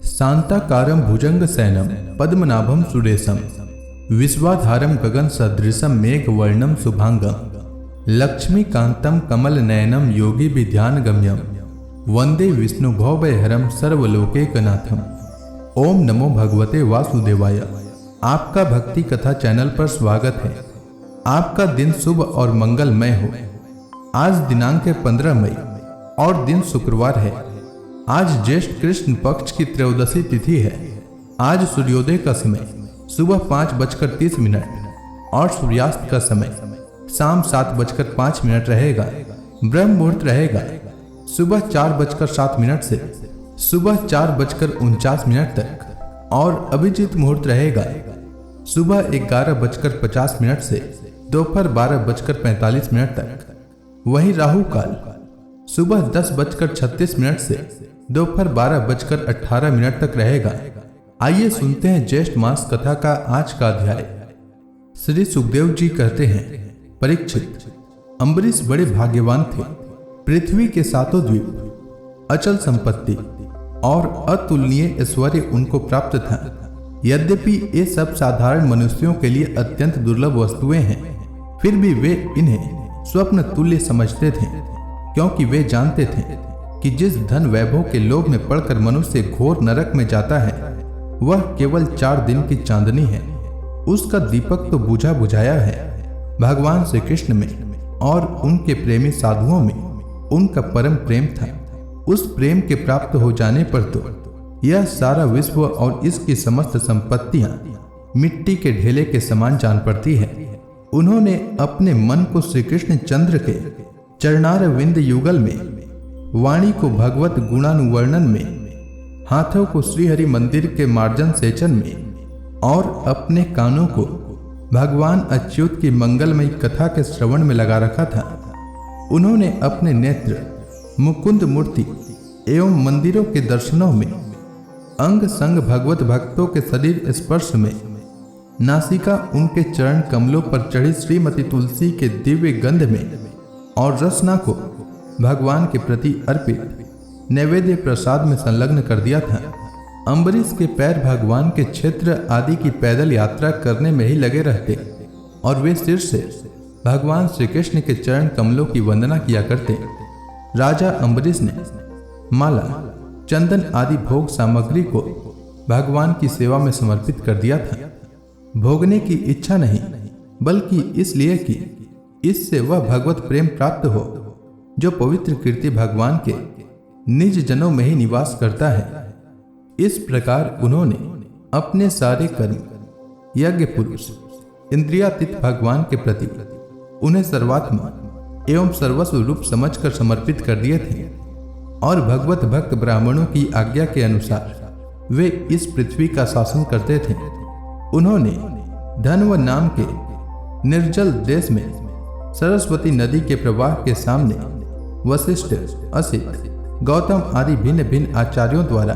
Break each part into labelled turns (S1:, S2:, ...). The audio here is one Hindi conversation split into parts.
S1: शांताकारं भुजंगशयनं पद्मनाभं सुरेशं विश्वाधारं गगनसदृशं मेघवर्णं शुभांगं लक्ष्मीकान्तं कमलनयनं योगिभिध्यानगम्यं वन्दे विष्णुभवभयहरं सर्वलोकैकनाथम्। ओम नमो भगवते वासुदेवाय। आपका भक्ति कथा चैनल पर स्वागत है। आपका दिन शुभ और मंगलमय हो। आज दिनांक 15 मई और दिन शुक्रवार है। आज ज्येष्ठ कृष्ण पक्ष की त्रयोदशी तिथि है। आज सूर्योदय का समय सुबह 5:30 और सूर्यास्त का समय शाम 7:05 रहेगा। ब्रह्म मुहूर्त रहेगा सुबह 4:07 से सुबह 4:49 तक और अभिजीत मुहूर्त रहेगा सुबह 11:50 से दोपहर 12:45 तक। वहीं राहु काल सुबह 10:36 से दोपहर 12:18 तक रहेगा। आइए सुनते हैं ज्येष्ठ मास कथा का आज का अध्याय। श्री सुखदेव जी कहते हैं, परीक्षित, अम्बरीश बड़े भाग्यवान थे। पृथ्वी के 7 द्वीप, अचल संपत्ति और अतुलनीय ऐश्वर्य उनको प्राप्त था। यद्यपि ये सब साधारण मनुष्यों के लिए अत्यंत दुर्लभ वस्तुएं हैं, फिर भी वे इन्हें स्वप्न तुल्य समझते थे, क्योंकि वे जानते थे कि जिस धन वैभव के लोभ में पड़कर मनुष्य घोर नरक में जाता है, वह केवल 4 दिन की चांदनी है। उसका दीपक तो बुझा बुझाया है। भगवान श्री कृष्ण में और उनके प्रेमी साधुओं में उनका परम प्रेम था। उस प्रेम के प्राप्त हो जाने पर तो यह सारा विश्व और इसकी समस्त संपत्तियां मिट्टी के ढेले के समान जान पड़ती है। उन्होंने अपने मन को श्री कृष्ण चंद्र के चरणारविंद युगल में, वाणी को भगवत गुणानुवर्णन में, हाथों को श्रीहरि मंदिर के मार्जन सेचन में और अपने कानों को भगवान अच्युत की मंगलमयी कथा के श्रवण में लगा रखा था। उन्होंने अपने नेत्र मुकुंद मूर्ति एवं मंदिरों के दर्शनों में, अंग संग भगवत भक्तों के शरीर स्पर्श में, नासिका उनके चरण कमलों पर चढ़ी श्रीमती तुलसी के दिव्य गंध में और रसना को भगवान के प्रति अर्पित नैवेद्य प्रसाद में संलग्न कर दिया था। अम्बरीश के पैर भगवान के क्षेत्र आदि की पैदल यात्रा करने में ही लगे रहते और वे सिर से भगवान श्री कृष्ण के चरण कमलों की वंदना किया करते। राजा अम्बरीश ने माला, चंदन आदि भोग सामग्री को भगवान की सेवा में समर्पित कर दिया था। भोगने की इच्छा नहीं, बल्कि इसलिए कि इससे वह भगवत प्रेम प्राप्त हो, जो पवित्र कीर्ति भगवान के निज जनों में ही निवास करता है। इस प्रकार उन्होंने अपने सारे कर्म यज्ञ पुरुष इंद्रियातीत भगवान के प्रति उन्हें सर्वात्मा एवं सर्वस्व रूप समझकर समर्पित कर दिए थे और भगवत भक्त ब्राह्मणों की आज्ञा के अनुसार वे इस पृथ्वी का शासन करते थे। उन्होंने धनव नाम के निर्जल देश में सरस्वती नदी के प्रवाह के सामने वशिष्ठ, असित, गौतम आदि भिन्न भिन्न आचार्यों द्वारा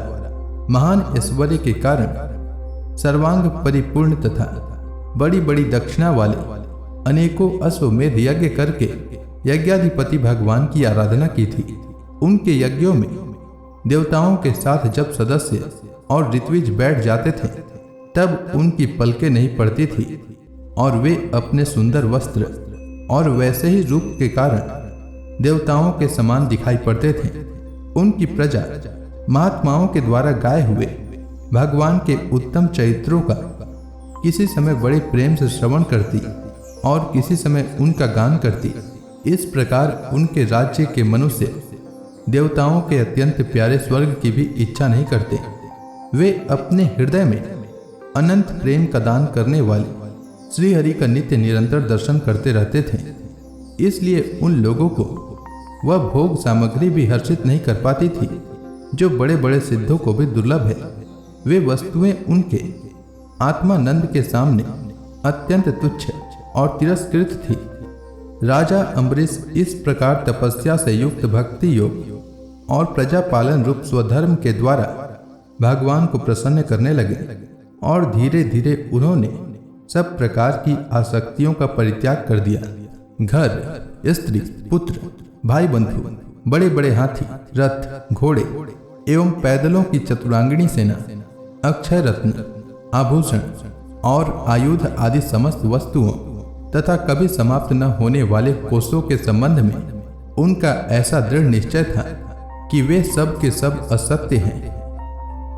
S1: महान ऐश्वर्य के कारण सर्वांग परिपूर्ण तथा बड़ी बड़ी दक्षिणा वाले अनेकों अश्वमेध यज्ञ करके यज्ञाधिपति भगवान की आराधना की थी। उनके यज्ञों में देवताओं के साथ जब सदस्य और ऋत्विज बैठ जाते थे, तब उनकी पलकें नहीं पड़ती थी और वे अपने सुंदर वस्त्र और वैसे ही रूप के कारण देवताओं के समान दिखाई पड़ते थे। उनकी प्रजा महात्माओं के द्वारा गाए हुए भगवान के उत्तम चरित्रों का किसी समय बड़े प्रेम से श्रवण करती और किसी समय उनका गान करती। इस प्रकार उनके राज्य के मनुष्य देवताओं के अत्यंत प्यारे स्वर्ग की भी इच्छा नहीं करते। वे अपने हृदय में अनंत प्रेम का दान करने वाले श्रीहरि का नित्य निरंतर दर्शन करते रहते थे। इसलिए उन लोगों को वह भोग सामग्री भी हर्षित नहीं कर पाती थी, जो बड़े बड़े सिद्धों को भी दुर्लभ है। वे वस्तुएं उनके आत्मानंद के सामने अत्यंत तुच्छ और तिरस्कृत थी। राजा अम्बरीश इस प्रकार तपस्या से युक्त भक्ति योग और प्रजा पालन रूप स्वधर्म के द्वारा भगवान को प्रसन्न करने लगे और धीरे धीरे उन्होंने सब प्रकार की आसक्तियों का परित्याग कर दिया। घर, स्त्री, पुत्र, भाई बंधु, बड़े बड़े हाथी, रथ, घोड़े एवं पैदलों की चतुरांगिणी सेना, अक्षय रत्न, आभूषण और आयुध आदि समस्त वस्तुओं तथा कभी समाप्त न होने वाले कोषों के संबंध में उनका ऐसा दृढ़ निश्चय था कि वे सब के सब असत्य हैं।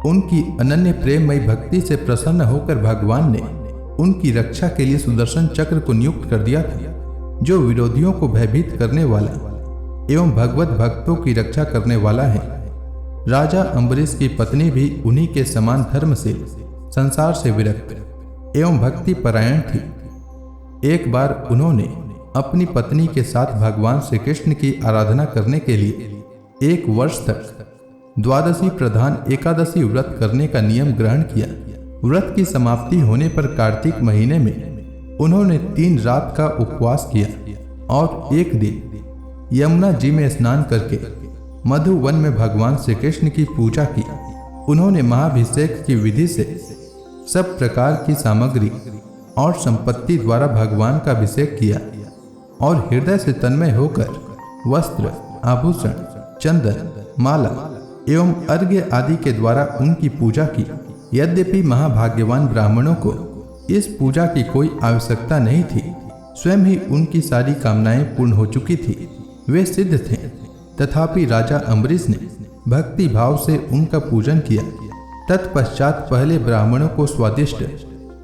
S1: उनकी अनन्य प्रेममयी भक्ति से प्रसन्न होकर भगवान ने उनकी रक्षा के लिए सुदर्शन चक्र को नियुक्त कर दिया था, जो विरोधियों को भयभीत करने वाला एवं भगवत भक्तों की रक्षा करने वाला है। राजा अम्बरीश की पत्नी भी उन्हीं के समान धर्मशील, संसार से विरक्त एवं भक्ति परायण थी। एक बार उन्होंने अपनी पत्नी के साथ भगवान श्री कृष्ण की आराधना करने के लिए 1 वर्ष तक द्वादशी प्रधान एकादशी व्रत करने का नियम ग्रहण किया। व्रत की समाप्ति होने पर कार्तिक महीने में उन्होंने 3 रात का उपवास किया और एक दिन यमुना जी में स्नान करके मधुवन में भगवान श्री कृष्ण की पूजा की। उन्होंने महाभिषेक की विधि से सब प्रकार की सामग्री और संपत्ति द्वारा भगवान का अभिषेक किया और हृदय से तन्मय होकर वस्त्र, आभूषण, चंदन, माला एवं अर्घ्य आदि के द्वारा उनकी पूजा की। यद्यपि महाभाग्यवान ब्राह्मणों को इस पूजा की कोई आवश्यकता नहीं थी, स्वयं ही उनकी सारी कामनाएं पूर्ण हो चुकी थी, वे सिद्ध थे, तथापि राजा अम्बरीश ने भक्ति भाव से उनका पूजन किया। तत्पश्चात पहले ब्राह्मणों को स्वादिष्ट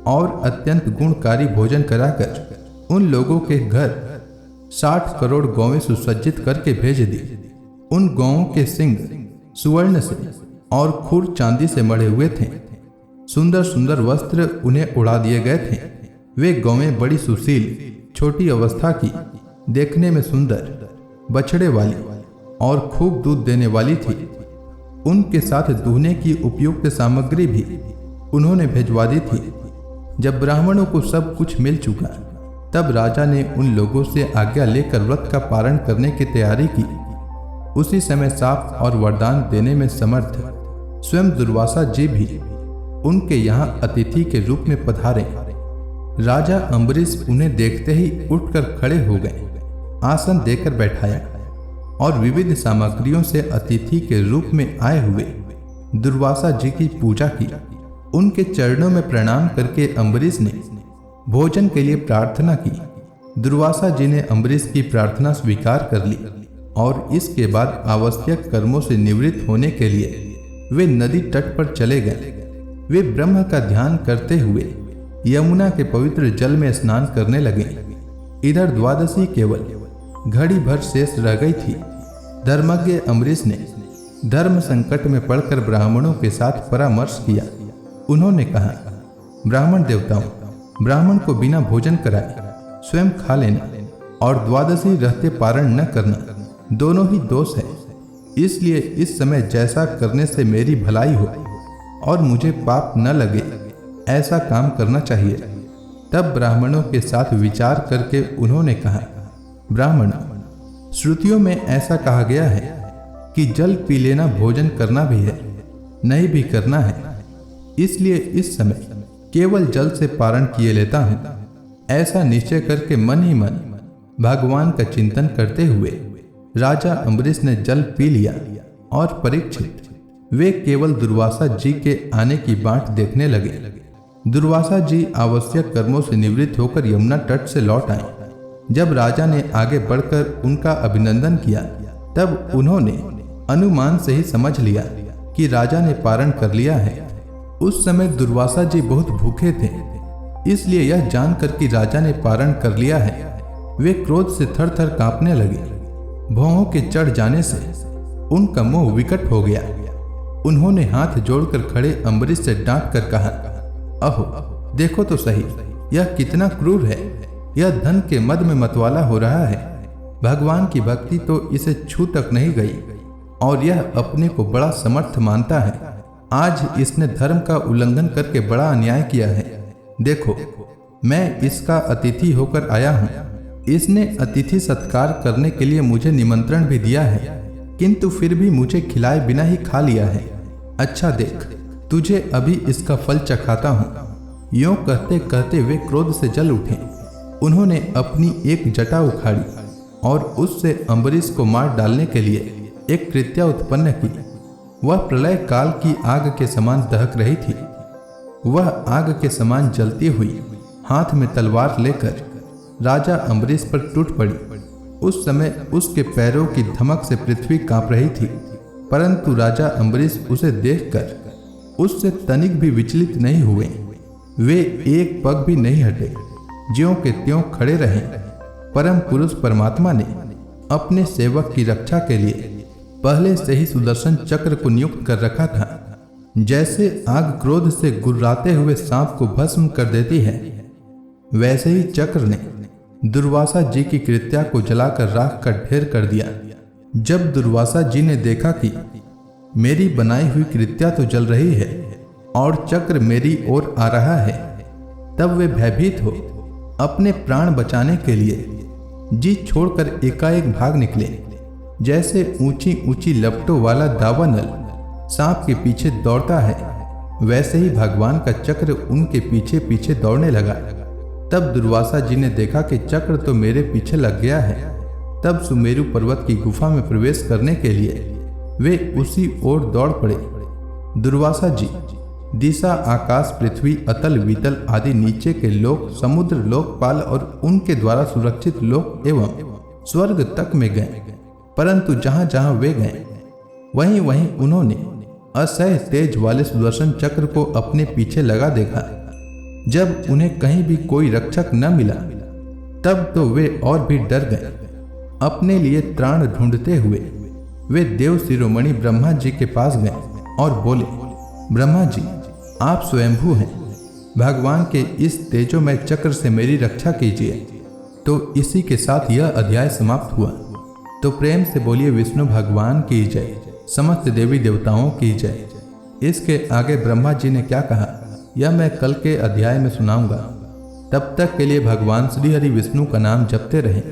S1: और अत्यंत गुणकारी भोजन कराकर उन लोगों के घर 60 करोड़ गौवें सुसज्जित करके भेज दी। उन गौओं के सिंग सुवर्ण से और खुर चांदी से मढ़े हुए थे। सुंदर सुंदर वस्त्र उन्हें उड़ा दिए गए थे। वे गौवें बड़ी सुशील, छोटी अवस्था की, देखने में सुंदर, बछड़े वाली और खूब दूध देने वाली थी। उनके साथ दूहने की उपयुक्त सामग्री भी उन्होंने भिजवा दी थी। जब ब्राह्मणों को सब कुछ मिल चुका, तब राजा ने उन लोगों से आज्ञा लेकर व्रत का पारण करने की तैयारी की। उसी समय शाप और वरदान देने में समर्थ स्वयं दुर्वासा जी भी उनके यहाँ अतिथि के रूप में पधारे। राजा अम्बरीश उन्हें देखते ही उठकर खड़े हो गए, आसन देकर बैठाया और विविध सामग्रियों से अतिथि के रूप में आए हुए दुर्वासा जी की पूजा की। उनके चरणों में प्रणाम करके अम्बरीश ने भोजन के लिए प्रार्थना की। दुर्वासा जी ने अम्बरीश की प्रार्थना स्वीकार कर ली और इसके बाद आवश्यक कर्मों से निवृत्त होने के लिए वे नदी तट पर चले गए। वे ब्रह्म का ध्यान करते हुए यमुना के पवित्र जल में स्नान करने लगे। इधर द्वादशी केवल घड़ी भर शेष रह गई थी। धर्मज्ञ अम्बरीश ने धर्म संकट में पड़कर ब्राह्मणों के साथ परामर्श किया। उन्होंने कहा, ब्राह्मण देवताओं, ब्राह्मण को बिना भोजन कराए स्वयं खा लेना और द्वादशी रहते पारण न करना दोनों ही दोष है। इसलिए इस समय जैसा करने से मेरी भलाई हो और मुझे पाप न लगे, ऐसा काम करना चाहिए। तब ब्राह्मणों के साथ विचार करके उन्होंने कहा, ब्राह्मण, श्रुतियों में ऐसा कहा गया है कि जल पी लेना भोजन करना भी है, नहीं भी करना है। इसलिए इस समय केवल जल से पारण किए लेता हूं। ऐसा निश्चय करके मन ही मन भगवान का चिंतन करते हुए राजा अम्बरीश ने जल पी लिया और परीक्षित वे केवल दुर्वासा जी के आने की बाट देखने लगे। दुर्वासा जी आवश्यक कर्मों से निवृत्त होकर यमुना तट से लौट आए। जब राजा ने आगे बढ़कर उनका अभिनंदन किया, तब उन्होंने अनुमान से ही समझ लिया कि राजा ने पारण कर लिया है। उस समय दुर्वासा जी बहुत भूखे थे, इसलिए यह जानकर कि राजा ने पारण कर लिया है, वे क्रोध से थर थर कांपने लगे। भौहों के चढ़ जाने से उनका मुंह विकट हो गया। उन्होंने हाथ जोड़कर खड़े अम्बरीश से डांट कर कहा, अहो, देखो तो सही, यह कितना क्रूर है। यह धन के मद में मतवाला हो रहा है। भगवान की भक्ति तो इसे छू तक नहीं गई और यह अपने को बड़ा समर्थ मानता है। आज इसने धर्म का उल्लंघन करके बड़ा अन्याय किया है। देखो, मैं इसका अतिथि होकर आया हूँ। इसने अतिथि सत्कार करने के लिए मुझे निमंत्रण भी दिया है, किंतु फिर भी मुझे खिलाए बिना ही खा लिया है। अच्छा देख, तुझे अभी इसका फल चखाता हूँ। यूं कहते कहते वे क्रोध से जल उठे। उन्होंने अपनी एक जटा उखाड़ी और उससे अम्बरीश को मार डालने के लिए एक कृत्या उत्पन्न की। वह प्रलय काल की आग के समान दहक रही थी। वह आग के समान जलती हुई हाथ में तलवार लेकर राजा अम्बरीश पर टूट पड़ी। उस समय उसके पैरों की धमक से पृथ्वी कांप रही थी, परंतु राजा अम्बरीश उसे देखकर उससे तनिक भी विचलित नहीं हुए। वे एक पग भी नहीं हटे, ज्यों के त्यों खड़े रहे। परम पुरुष परमात्मा ने अपने सेवक की रक्षा के लिए पहले से ही सुदर्शन चक्र को नियुक्त कर रखा था। जैसे आग क्रोध से गुर्राते हुए सांप को भस्म कर देती है, वैसे ही चक्र ने दुर्वासा जी की कृत्या को जलाकर राख का ढेर कर दिया। जब दुर्वासा जी ने देखा कि मेरी बनाई हुई कृत्या तो जल रही है और चक्र मेरी ओर आ रहा है, तब वे भयभीत हो अपने प्राण बचाने के लिए जी छोड़कर एकाएक भाग निकले। जैसे ऊंची ऊंची लपटों वाला दावानल सांप के पीछे दौड़ता है, वैसे ही भगवान का चक्र उनके पीछे पीछे दौड़ने लगा। तब दुर्वासा जी ने देखा कि चक्र तो मेरे पीछे लग गया है। तब सुमेरु पर्वत की गुफा में प्रवेश करने के लिए वे उसी ओर दौड़ पड़े। दुर्वासा जी दिशा, आकाश, पृथ्वी, अतल वितल आदि नीचे के लोक, समुद्र, लोकपाल और उनके द्वारा सुरक्षित लोक एवं स्वर्ग तक में गए। परंतु जहां जहां वे गए, वहीं वहीं उन्होंने असह्य तेज वाले सुदर्शन चक्र को अपने पीछे लगा देखा। जब उन्हें कहीं भी कोई रक्षक न मिला, तब तो वे और भी डर गए। अपने लिए त्राण ढूंढते हुए वे देव शिरोमणि ब्रह्मा जी के पास गए और बोले, ब्रह्मा जी, आप स्वयंभू हैं, भगवान के इस तेजोमय चक्र से मेरी रक्षा कीजिए। तो इसी के साथ यह अध्याय समाप्त हुआ। तो प्रेम से बोलिए विष्णु भगवान की जय, समस्त देवी देवताओं की जय। इसके आगे ब्रह्मा जी ने क्या कहा, यह मैं कल के अध्याय में सुनाऊंगा। तब तक के लिए भगवान श्री हरि विष्णु का नाम जपते रहें।